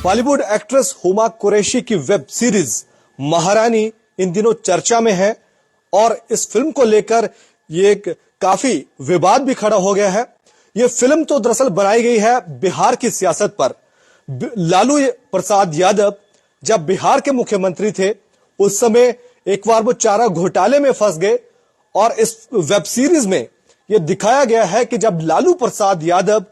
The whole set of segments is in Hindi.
बॉलीवुड एक्ट्रेस हुमा कुरैशी की वेब सीरीज महारानी इन दिनों चर्चा में है और इस फिल्म को लेकर ये काफी विवाद भी खड़ा हो गया है। ये फिल्म तो दरअसल बनाई गई है बिहार की सियासत पर। लालू प्रसाद यादव जब बिहार के मुख्यमंत्री थे उस समय एक बार वो चारा घोटाले में फंस गए और इस वेब सीरीज में यह दिखाया गया है कि जब लालू प्रसाद यादव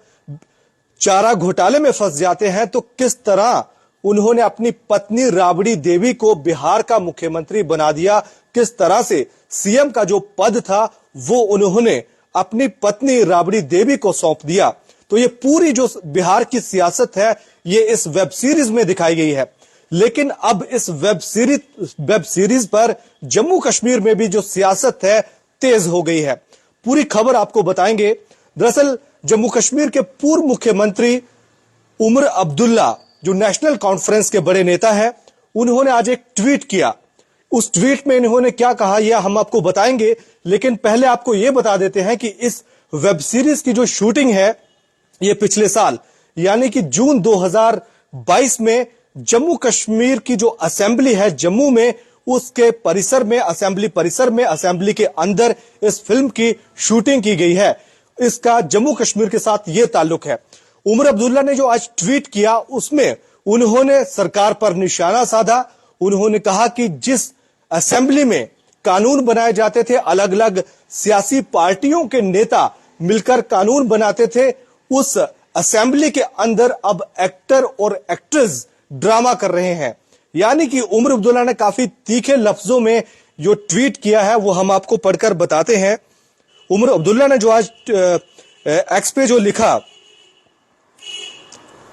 चारा घोटाले में फंस जाते हैं तो किस तरह उन्होंने अपनी पत्नी राबड़ी देवी को बिहार का मुख्यमंत्री बना दिया, किस तरह से सीएम का जो पद था वो उन्होंने अपनी पत्नी राबड़ी देवी को सौंप दिया। तो ये पूरी जो बिहार की सियासत है ये इस वेब सीरीज में दिखाई गई है। लेकिन अब इस वेब सीरीज पर जम्मू कश्मीर में भी जो सियासत है तेज हो गई है। पूरी खबर आपको बताएंगे। दरअसल जम्मू कश्मीर के पूर्व मुख्यमंत्री उमर अब्दुल्ला जो नेशनल कॉन्फ्रेंस के बड़े नेता हैं, उन्होंने आज एक ट्वीट किया। उस ट्वीट में इन्होंने क्या कहा यह हम आपको बताएंगे, लेकिन पहले आपको यह बता देते हैं कि इस वेब सीरीज की जो शूटिंग है ये पिछले साल यानी कि जून 2022 में जम्मू कश्मीर की जो असेंबली है जम्मू में उसके परिसर में असेंबली के अंदर इस फिल्म की शूटिंग की गई है। इसका जम्मू कश्मीर के साथ यह ताल्लुक है। उमर अब्दुल्ला ने जो आज ट्वीट किया उसमें उन्होंने सरकार पर निशाना साधा। उन्होंने कहा कि जिस असेंबली में कानून बनाए जाते थे, अलग अलग सियासी पार्टियों के नेता मिलकर कानून बनाते थे, उस असेंबली के अंदर अब एक्टर और एक्ट्रेस ड्रामा कर रहे हैं। यानी कि उमर अब्दुल्ला ने काफी तीखे लफ्जों में जो ट्वीट किया है वो हम आपको पढ़कर बताते हैं। उमर अब्दुल्ला ने जो आज एक्स पे जो लिखा,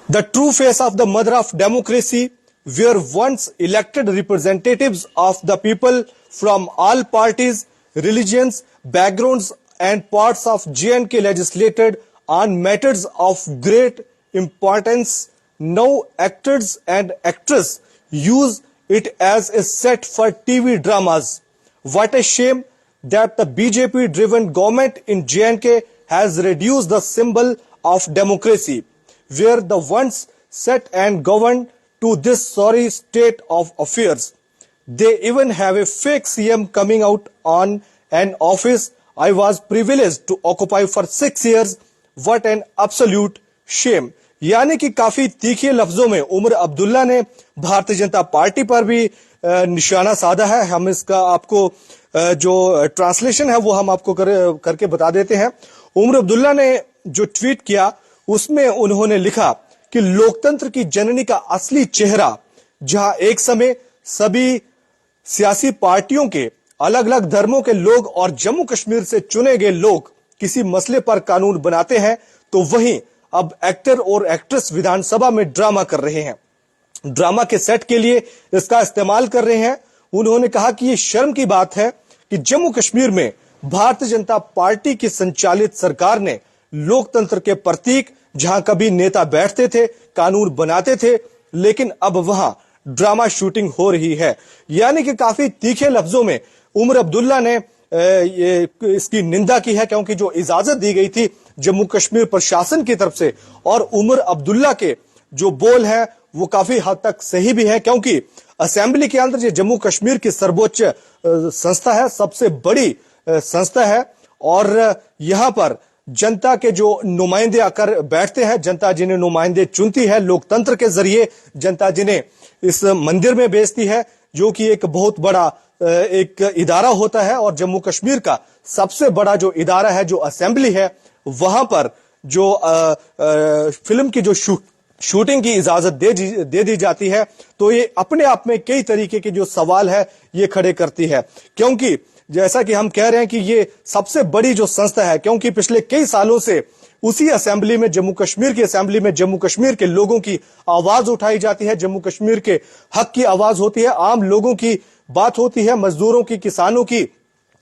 the true face of the mother of democracy where once elected representatives of the people from all parties, religions, backgrounds and parts of J&K legislated on matters of great importance. Now actors and actresses use it as a set for TV dramas. What a shame that the BJP-driven government in J&K has reduced the symbol of democracy, where the once set and governed, to this sorry state of affairs. They even have a fake CM coming out on an office I was privileged to occupy for 6 years. What an absolute shame. यानी कि काफी तीखे लफ्जों में उमर अब्दुल्ला ने भारतीय जनता पार्टी पर भी निशाना साधा है। हम इसका आपको जो ट्रांसलेशन है वो हम आपको करके बता देते हैं। उमर अब्दुल्ला ने जो ट्वीट किया उसमें उन्होंने लिखा कि लोकतंत्र की जननी का असली चेहरा, जहां एक समय सभी सियासी पार्टियों के, अलग अलग धर्मों के लोग और जम्मू कश्मीर से चुने गए लोग किसी मसले पर कानून बनाते हैं, तो वहीं अब एक्टर और एक्ट्रेस विधानसभा में ड्रामा कर रहे हैं, ड्रामा के सेट के लिए इसका इस्तेमाल कर रहे हैं। उन्होंने कहा कि यह शर्म की बात है कि जम्मू कश्मीर में भारतीय जनता पार्टी की संचालित सरकार ने लोकतंत्र के प्रतीक, जहां कभी नेता बैठते थे, कानून बनाते थे, लेकिन अब वहां ड्रामा शूटिंग हो रही है। यानी कि काफी तीखे लफ्जों में उमर अब्दुल्ला ने इसकी निंदा की है, क्योंकि जो इजाजत दी गई थी जम्मू कश्मीर प्रशासन की तरफ से, और उमर अब्दुल्ला के जो बोल है वो काफी हद तक सही भी है, क्योंकि असेंबली के अंदर ये जम्मू कश्मीर की सर्वोच्च संस्था है, सबसे बड़ी संस्था है, और यहां पर जनता के जो नुमाइंदे आकर बैठते हैं, जनता जिन्हें नुमाइंदे चुनती है लोकतंत्र के जरिए, जनता जिन्हें इस मंदिर में भेजती है, जो कि एक बहुत बड़ा एक इदारा होता है, और जम्मू कश्मीर का सबसे बड़ा जो इदारा है, जो असेंबली है, वहां पर जो फिल्म की जो शूटिंग की इजाजत दे दी जाती है, तो ये अपने आप में कई तरीके के जो सवाल है ये खड़े करती है। क्योंकि जैसा कि हम कह रहे हैं कि ये सबसे बड़ी जो संस्था है, क्योंकि पिछले कई सालों से उसी असेंबली में, जम्मू कश्मीर की असेंबली में, जम्मू कश्मीर के लोगों की आवाज उठाई जाती है, जम्मू कश्मीर के हक की आवाज होती है, आम लोगों की बात होती है, मजदूरों की, किसानों की,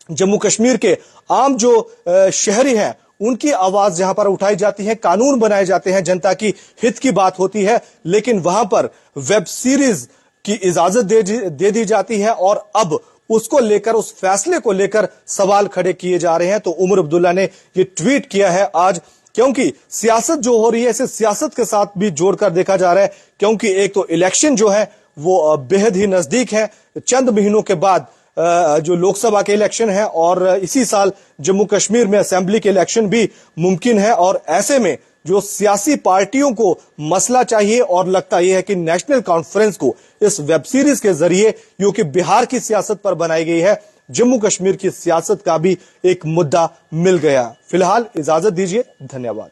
जम्मू कश्मीर के आम जो शहरी हैं उनकी आवाज जहां पर उठाई जाती है, कानून बनाए जाते हैं, जनता की हित की बात होती है, लेकिन वहां पर वेब सीरीज की इजाजत दे दी जाती है, और अब उसको लेकर, उस फैसले को लेकर सवाल खड़े किए जा रहे हैं। तो उमर अब्दुल्ला ने ये ट्वीट किया है आज क्योंकि सियासत जो हो रही है इसे सियासत के साथ भी जोड़कर देखा जा रहा है, क्योंकि एक तो इलेक्शन जो है वो बेहद ही नजदीक है। चंद महीनों के बाद जो लोकसभा के इलेक्शन है और इसी साल जम्मू कश्मीर में असेंबली के इलेक्शन भी मुमकिन है। और ऐसे में जो सियासी पार्टियों को मसला चाहिए और लगता यह है कि नेशनल कॉन्फ्रेंस को इस वेब सीरीज के जरिए, जो कि बिहार की सियासत पर बनाई गई है, जम्मू कश्मीर की सियासत का भी एक मुद्दा मिल गया। फिलहाल इजाजत दीजिए, धन्यवाद।